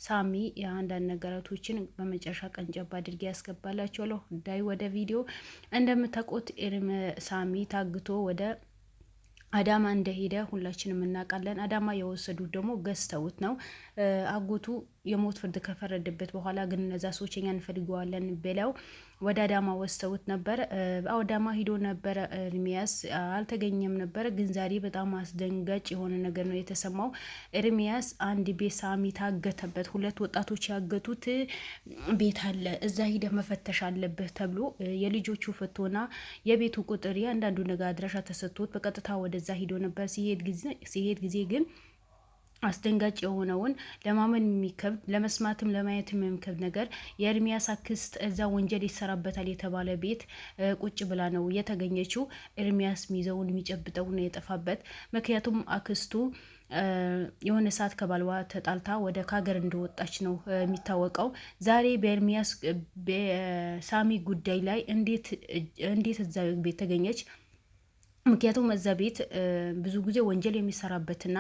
ሳሚ የአንዳንድ ነገራቶችን በመጨረሻ ቀን ጨባ አድርጌ ያስገባላችኋለሁ። ዳይ ወደ ቪዲዮ እንደምታውቁት ሳሚ ታግቶ ወደ አዳማ እንደሄደ ሁላችንም እናውቃለን። አዳማ የወሰዱት ደግሞ ገዝተውት ነው። አጎቱ የሞት ፍርድ ከፈረደበት በኋላ ግን እነዛ ሰዎች እኛ እንፈልገዋለን ብለው ወደ አዳማ ወስተውት ነበር። አዳማ ሂዶ ነበረ ኤርሚያስ አልተገኘም ነበረ። ግን ዛሬ በጣም አስደንጋጭ የሆነ ነገር ነው የተሰማው። ኤርሚያስ አንድ ቤት ሳሚ ታገተበት፣ ሁለት ወጣቶች ያገቱት ቤት አለ፣ እዛ ሂደ መፈተሽ አለብህ ተብሎ የልጆቹ ፍቶና የቤቱ ቁጥር ያንዳንዱ ነገር አድራሻ ተሰጥቶት በቀጥታ ወደዛ ሂዶ ነበር። ሲሄድ ጊዜ ግን አስደንጋጭ የሆነውን ለማመን የሚከብድ ለመስማትም ለማየትም የሚከብድ ነገር የኤርሚያስ አክስት እዛ ወንጀል ይሰራበታል የተባለ ቤት ቁጭ ብላ ነው የተገኘችው። ኤርሚያስ ሚዘውን የሚጨብጠውን የጠፋበት ምክንያቱም አክስቱ የሆነ ሰዓት ከባልዋ ተጣልታ ወደ ካገር እንደወጣች ነው የሚታወቀው። ዛሬ በኤርሚያስ በሳሚ ጉዳይ ላይ እንዴት እዛ ቤት ተገኘች? ምክንያቱም እዛ ቤት ብዙ ጊዜ ወንጀል የሚሰራበትና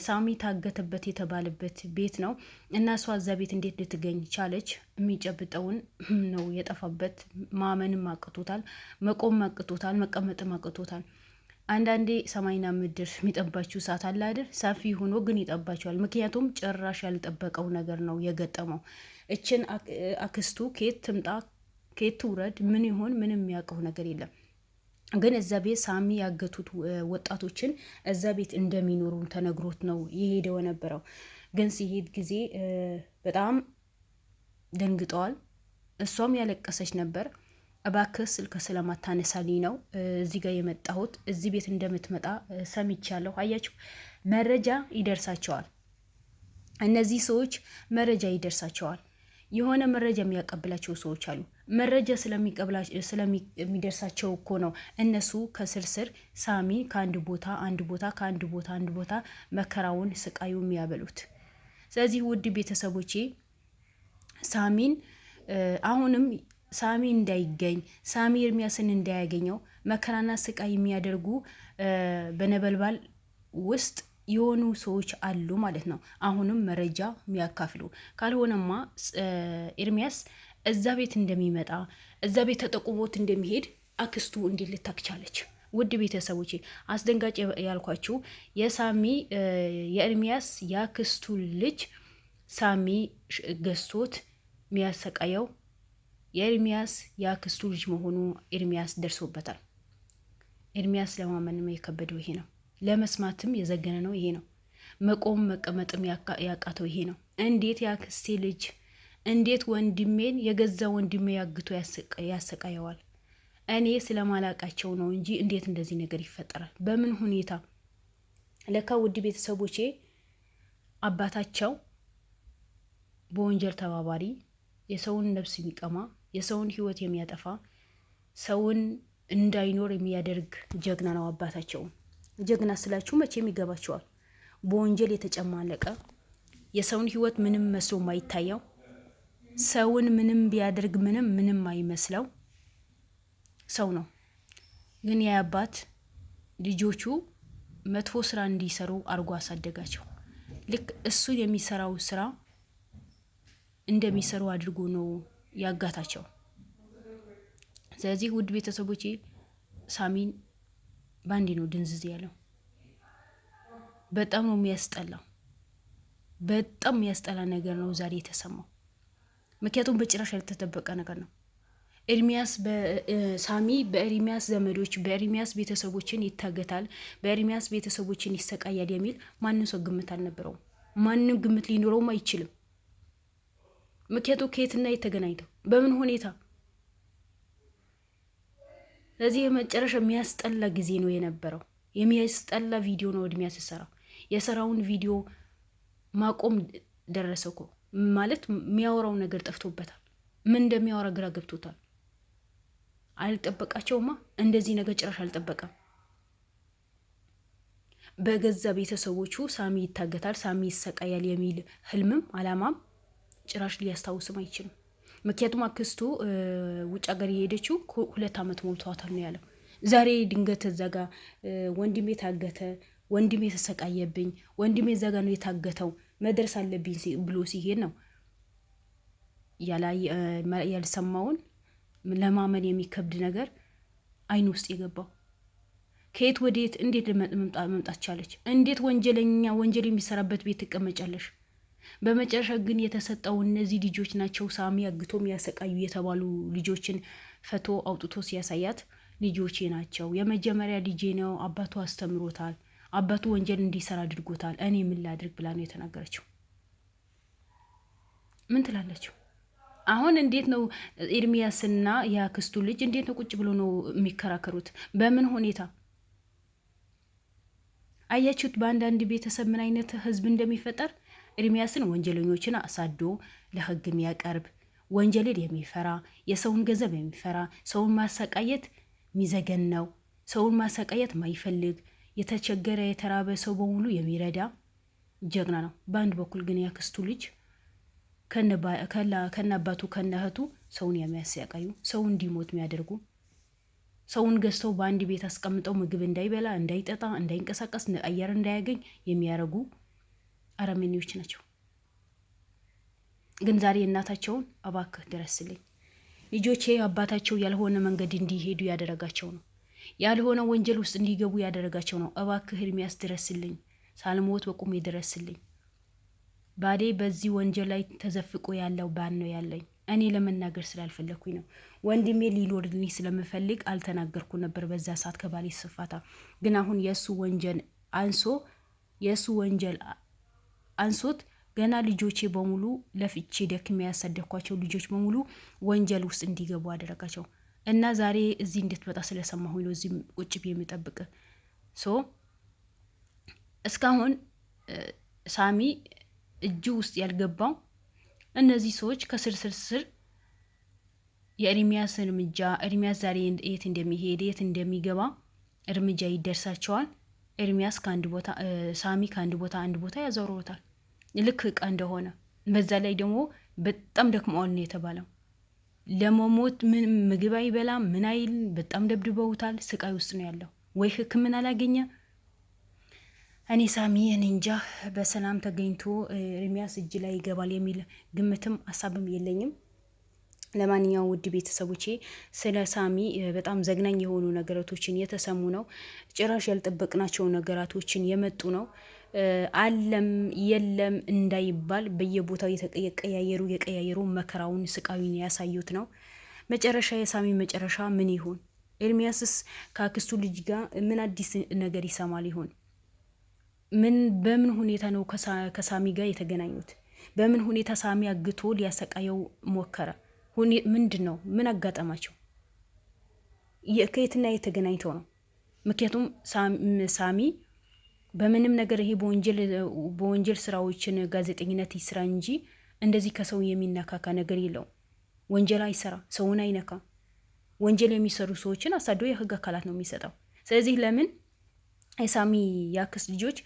ሳሚ ታገተበት የተባለበት ቤት ነው እና እሷ እዛ ቤት እንዴት ልትገኝ ቻለች? የሚጨብጠውን ነው የጠፋበት። ማመንም አቅቶታል፣ መቆም አቅቶታል፣ መቀመጥም አቅቶታል። አንዳንዴ ሰማይና ምድር የሚጠባችሁ ሰዓት አለ አይደል? ሰፊ ሆኖ ግን ይጠባቸዋል። ምክንያቱም ጭራሽ ያልጠበቀው ነገር ነው የገጠመው። እችን አክስቱ ከየት ትምጣ ከየት ትውረድ ምን ይሆን ምንም የሚያውቀው ነገር የለም። ግን እዛ ቤት ሳሚ ያገቱት ወጣቶችን እዛ ቤት እንደሚኖሩ ተነግሮት ነው የሄደው የነበረው። ግን ሲሄድ ጊዜ በጣም ደንግጠዋል። እሷም ያለቀሰች ነበር። እባክህ ስልክ ስለማታነሳልኝ ነው እዚህ ጋር የመጣሁት፣ እዚህ ቤት እንደምትመጣ ሰምቻለሁ። አያችሁ፣ መረጃ ይደርሳቸዋል። እነዚህ ሰዎች መረጃ ይደርሳቸዋል። የሆነ መረጃ የሚያቀብላቸው ሰዎች አሉ። መረጃ ስለሚደርሳቸው እኮ ነው እነሱ ከስርስር ሳሚ ከአንድ ቦታ ከአንድ ቦታ መከራውን ስቃዩ የሚያበሉት። ስለዚህ ውድ ቤተሰቦቼ ሳሚን አሁንም ሳሚ እንዳይገኝ ሳሚ ኤርሚያስን እንዳያገኘው መከራና ስቃይ የሚያደርጉ በነበልባል ውስጥ የሆኑ ሰዎች አሉ ማለት ነው። አሁንም መረጃ የሚያካፍሉ ካልሆነማ ኤርሚያስ እዛ ቤት እንደሚመጣ እዛ ቤት ተጠቁሞት እንደሚሄድ አክስቱ እንዴት ልታክቻለች? ውድ ቤተሰቦቼ አስደንጋጭ ያልኳችሁ የሳሚ የኤርሚያስ የአክስቱ ልጅ ሳሚ ገዝቶት የሚያሰቃየው የኤርሚያስ የአክስቱ ልጅ መሆኑ ኤርሚያስ ደርሶበታል። ኤርሚያስ ለማመንም የከበደው ይሄ ነው። ለመስማትም የዘገነ ነው ይሄ ነው። መቆም መቀመጥም ያቃተው ይሄ ነው። እንዴት የአክስቴ ልጅ እንዴት ወንድሜን የገዛ ወንድሜ ያግቶ ያሰቃየዋል? እኔ ስለማላቃቸው ነው እንጂ እንዴት እንደዚህ ነገር ይፈጠራል? በምን ሁኔታ? ለካ ውድ ቤተሰቦቼ አባታቸው በወንጀል ተባባሪ፣ የሰውን ነፍስ የሚቀማ፣ የሰውን ሕይወት የሚያጠፋ፣ ሰውን እንዳይኖር የሚያደርግ ጀግና ነው አባታቸው። ጀግና ስላችሁ መቼም ይገባቸዋል። በወንጀል የተጨማለቀ የሰውን ሕይወት ምንም መስሎ ማይታየው፣ ሰውን ምንም ቢያደርግ ምንም አይመስለው ሰው ነው። ግን የአባት ልጆቹ መጥፎ ስራ እንዲሰሩ አርጎ አሳደጋቸው። ልክ እሱ የሚሰራው ስራ እንደሚሰሩ አድርጎ ነው ያጋታቸው። ስለዚህ ውድ ቤተሰቦቼ ሳሚን ባንዲ ነው ድንዝዝ ያለው። በጣም ነው የሚያስጠላው። በጣም የሚያስጠላ ነገር ነው ዛሬ የተሰማው። ምክንያቱም በጭራሽ ያልተጠበቀ ነገር ነው። ኤርሚያስ ሳሚ በኤርሚያስ ዘመዶች በኤርሚያስ ቤተሰቦችን ይታገታል፣ በኤርሚያስ ቤተሰቦችን ይሰቃያል የሚል ማንም ሰው ግምት አልነበረውም። ማንም ግምት ሊኖረውም አይችልም። ምክንያቱም ከየትና የተገናኝተው በምን ሁኔታ? ስለዚህ የመጨረሻ የሚያስጠላ ጊዜ ነው የነበረው። የሚያስጠላ ቪዲዮ ነው ኤርሚያስ የሰራውን ቪዲዮ ማቆም ደረሰ እኮ ማለት የሚያወራው ነገር ጠፍቶበታል። ምን እንደሚያወራ ግራ ገብቶታል። አልጠበቃቸውማ እንደዚህ ነገር ጭራሽ አልጠበቀም። በገዛ ቤተሰቦቹ ሳሚ ይታገታል፣ ሳሚ ይሰቃያል የሚል ህልምም አላማም ጭራሽ ሊያስታውስም አይችልም። ምክንያቱም አክስቱ ውጭ ሀገር የሄደችው 2 ዓመት ሞልቷታል ነው ያለው። ዛሬ ድንገት እዛ ጋ ወንድሜ ታገተ፣ ወንድሜ ተሰቃየብኝ፣ ወንድሜ እዛ ጋ ነው የታገተው መድረስ አለብኝ ብሎ ሲሄድ ነው ያልሰማውን ለማመን የሚከብድ ነገር አይን ውስጥ የገባው። ከየት ወዴት እንዴት መምጣት ቻለች? እንዴት ወንጀለኛ ወንጀል የሚሰራበት ቤት ትቀመጫለሽ? በመጨረሻ ግን የተሰጠው እነዚህ ልጆች ናቸው ሳሚ አግቶ የሚያሰቃዩ የተባሉ ልጆችን ፈቶ አውጥቶ ሲያሳያት ልጆቼ ናቸው፣ የመጀመሪያ ልጄ ነው፣ አባቱ አስተምሮታል፣ አባቱ ወንጀል እንዲሰራ አድርጎታል፣ እኔ ምን ላድርግ ብላ ነው የተናገረችው። ምን ትላለችው? አሁን እንዴት ነው ኤርሚያስና የአክስቱ ልጅ እንዴት ነው ቁጭ ብሎ ነው የሚከራከሩት? በምን ሁኔታ አያችሁት? በአንዳንድ ቤተሰብ ምን አይነት ህዝብ እንደሚፈጠር። ኤርሚያስን ወንጀለኞችን አሳዶ ለህግ የሚያቀርብ ወንጀልን የሚፈራ የሰውን ገንዘብ የሚፈራ ሰውን ማሰቃየት ሚዘገን ነው። ሰውን ማሰቃየት ማይፈልግ የተቸገረ የተራበ ሰው በሙሉ የሚረዳ ጀግና ነው። በአንድ በኩል ግን ያክስቱ ልጅ ከነአባቱ ከነእህቱ ሰውን የሚያሰቃዩ ሰው እንዲሞት የሚያደርጉ ሰውን ገዝተው በአንድ ቤት አስቀምጠው ምግብ እንዳይበላ እንዳይጠጣ እንዳይንቀሳቀስ አየር እንዳያገኝ የሚያደርጉ አረመኔዎች ናቸው። ግን ዛሬ እናታቸውን እባክህ ድረስልኝ፣ ልጆቼ አባታቸው ያልሆነ መንገድ እንዲሄዱ ያደረጋቸው ነው፣ ያልሆነ ወንጀል ውስጥ እንዲገቡ ያደረጋቸው ነው። እባክህ ኤርሚያስ ድረስልኝ፣ ሳልሞት በቁሜ ድረስልኝ። ባዴ በዚህ ወንጀል ላይ ተዘፍቆ ያለው ባን ነው ያለኝ። እኔ ለመናገር ስላልፈለኩኝ ነው። ወንድሜ ሊኖርልኝ ስለምፈልግ አልተናገርኩ ነበር በዛ ሰዓት ከባሌ ስፋታ። ግን አሁን የእሱ ወንጀል አንሶት ገና ልጆቼ በሙሉ ለፍቼ ደክሜ ያሳደግኳቸው ልጆች በሙሉ ወንጀል ውስጥ እንዲገቡ አደረጋቸው እና ዛሬ እዚህ እንድትመጣ ስለሰማሁኝ ነው እዚህ ቁጭ ብዬ የምጠብቅ። እስካሁን ሳሚ እጁ ውስጥ ያልገባው እነዚህ ሰዎች ከስር የኤርሚያስን እርምጃ ኤርሚያስ ዛሬ የት እንደሚሄድ የት እንደሚገባ እርምጃ ይደርሳቸዋል። ኤርሚያስ ሳሚ ከአንድ ቦታ አንድ ቦታ ያዘውረውታል ልክ እቃ እንደሆነ። በዛ ላይ ደግሞ በጣም ደክመዋል ነው የተባለው። ለመሞት ምን ምግብ አይበላም ምን አይል፣ በጣም ደብድበውታል። ስቃይ ውስጥ ነው ያለው። ወይ ሕክምና አላገኘ። እኔ ሳሚ እኔ እንጃ በሰላም ተገኝቶ ኤርሚያስ እጅ ላይ ይገባል የሚል ግምትም ሀሳብም የለኝም። ለማንኛውም ውድ ቤተሰቦቼ ስለ ሳሚ በጣም ዘግናኝ የሆኑ ነገራቶችን የተሰሙ ነው። ጭራሽ ያልጠበቅናቸው ነገራቶችን የመጡ ነው። አለም የለም እንዳይባል በየቦታው የቀያየሩ መከራውን ስቃዩን ያሳዩት ነው። መጨረሻ የሳሚ መጨረሻ ምን ይሆን? ኤርሚያስስ ከአክስቱ ልጅ ጋር ምን አዲስ ነገር ይሰማል ይሆን? በምን ሁኔታ ነው ከሳሚ ጋር የተገናኙት? በምን ሁኔታ ሳሚ አግቶ ሊያሰቃየው ሞከረ? ምንድን ነው? ምን አጋጠማቸው? ከየትና የተገናኝተው ነው? ምክንያቱም ሳሚ በምንም ነገር ይሄ በወንጀል ስራዎችን ጋዜጠኝነት ይስራ እንጂ እንደዚህ ከሰው የሚነካካ ነገር የለውም። ወንጀል አይሰራ፣ ሰውን አይነካ። ወንጀል የሚሰሩ ሰዎችን አሳዶ የህግ አካላት ነው የሚሰጠው። ስለዚህ ለምን የሳሚ ያክስት ልጆች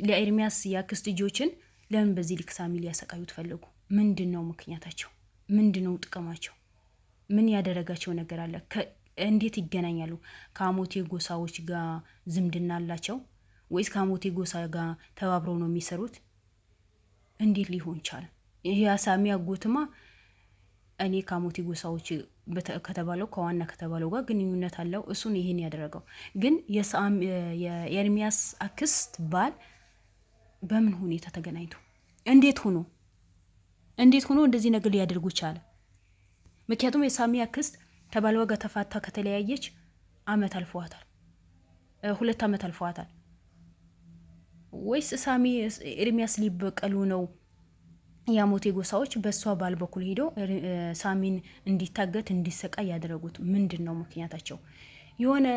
ለኤርሚያስ ያክስት ልጆችን ለምን በዚህ ልክ ሳሚ ሊያሰቃዩት ፈለጉ? ምንድን ነው ምክንያታቸው? ምንድን ነው ጥቅማቸው? ምን ያደረጋቸው ነገር አለ? እንዴት ይገናኛሉ? ከአሞቴ ጎሳዎች ጋር ዝምድና አላቸው ወይስ ከአሞቴ ጎሳ ጋር ተባብረው ነው የሚሰሩት? እንዴት ሊሆን ቻለ? ይሄ ሳሚ አጎትማ እኔ ከአሞቴ ጎሳዎች ከተባለው ከዋና ከተባለው ጋር ግንኙነት አለው። እሱን ይሄን ያደረገው ግን የኤርሚያስ አክስት ባል በምን ሁኔታ ተገናኝቶ እንዴት ሆኖ እንደዚህ ነገር ሊያደርጉ ቻለ? ምክንያቱም የሳሚ አክስት ከባሏ ጋር ተፋታ ከተለያየች 2 ዓመት አልፈዋታል። ወይስ ሳሚ ኤርሚያስ ሊበቀሉ ነው? የአሞቴ ጎሳዎች በእሷ ባል በኩል ሄዶ ሳሚን እንዲታገት እንዲሰቃይ ያደረጉት ምንድን ነው ምክንያታቸው? የሆነ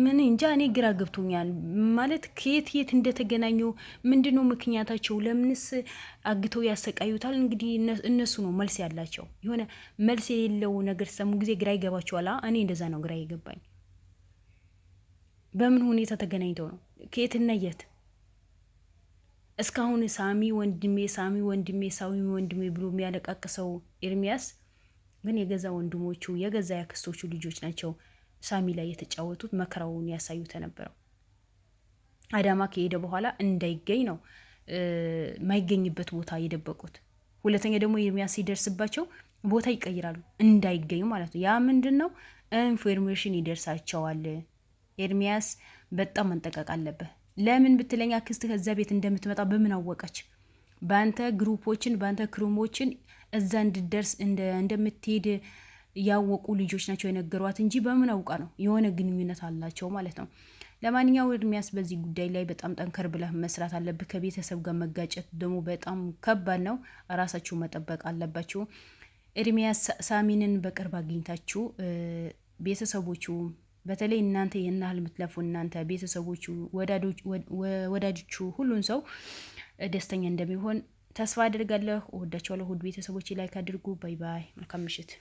ምን እንጃ፣ እኔ ግራ ገብቶኛል። ማለት ከየት እንደተገናኙ ምንድን ነው ምክንያታቸው? ለምንስ አግተው ያሰቃዩታል? እንግዲህ እነሱ ነው መልስ ያላቸው። የሆነ መልስ የሌለው ነገር ሰሙ ጊዜ ግራ ይገባቸዋል። እኔ እንደዛ ነው ግራ ይገባኝ። በምን ሁኔታ ተገናኝተው ነው? ከየትና የት? እስካሁን ሳሚ ወንድሜ ብሎ የሚያለቃቅሰው ኤርሚያስ ግን የገዛ ወንድሞቹ የገዛ ያክስቶቹ ልጆች ናቸው ሳሚ ላይ የተጫወቱት መከራውን ያሳዩት የነበረው። አዳማ ከሄደ በኋላ እንዳይገኝ ነው ማይገኝበት ቦታ የደበቁት። ሁለተኛ ደግሞ ኤርሚያስ ሲደርስባቸው ቦታ ይቀይራሉ እንዳይገኙ ማለት ነው። ያ ምንድን ነው? ኢንፎርሜሽን ይደርሳቸዋል። ኤርሚያስ በጣም መንጠቀቅ አለብህ። ለምን ብትለኝ አክስት ከዛ ቤት እንደምትመጣ በምን አወቀች? በአንተ ግሩፖችን በአንተ ክሩሞችን እዛ እንድደርስ እንደምትሄድ ያወቁ ልጆች ናቸው የነገሯት እንጂ በምን አውቃ ነው? የሆነ ግንኙነት አላቸው ማለት ነው። ለማንኛውም ኤርሚያስ በዚህ ጉዳይ ላይ በጣም ጠንከር ብለህ መስራት አለብህ። ከቤተሰብ ጋር መጋጨት ደግሞ በጣም ከባድ ነው። ራሳችሁ መጠበቅ አለባችሁ። ኤርሚያስ ሳሚንን በቅርብ አግኝታችሁ ቤተሰቦቹ በተለይ እናንተ የናህል የምትለፉ እናንተ ቤተሰቦቹ፣ ወዳጆቹ፣ ሁሉን ሰው ደስተኛ እንደሚሆን ተስፋ አድርጋለሁ። እወዳቸዋለሁ። ውድ ቤተሰቦች ላይክ አድርጉ። ባይ ባይ። መልካም ምሽት።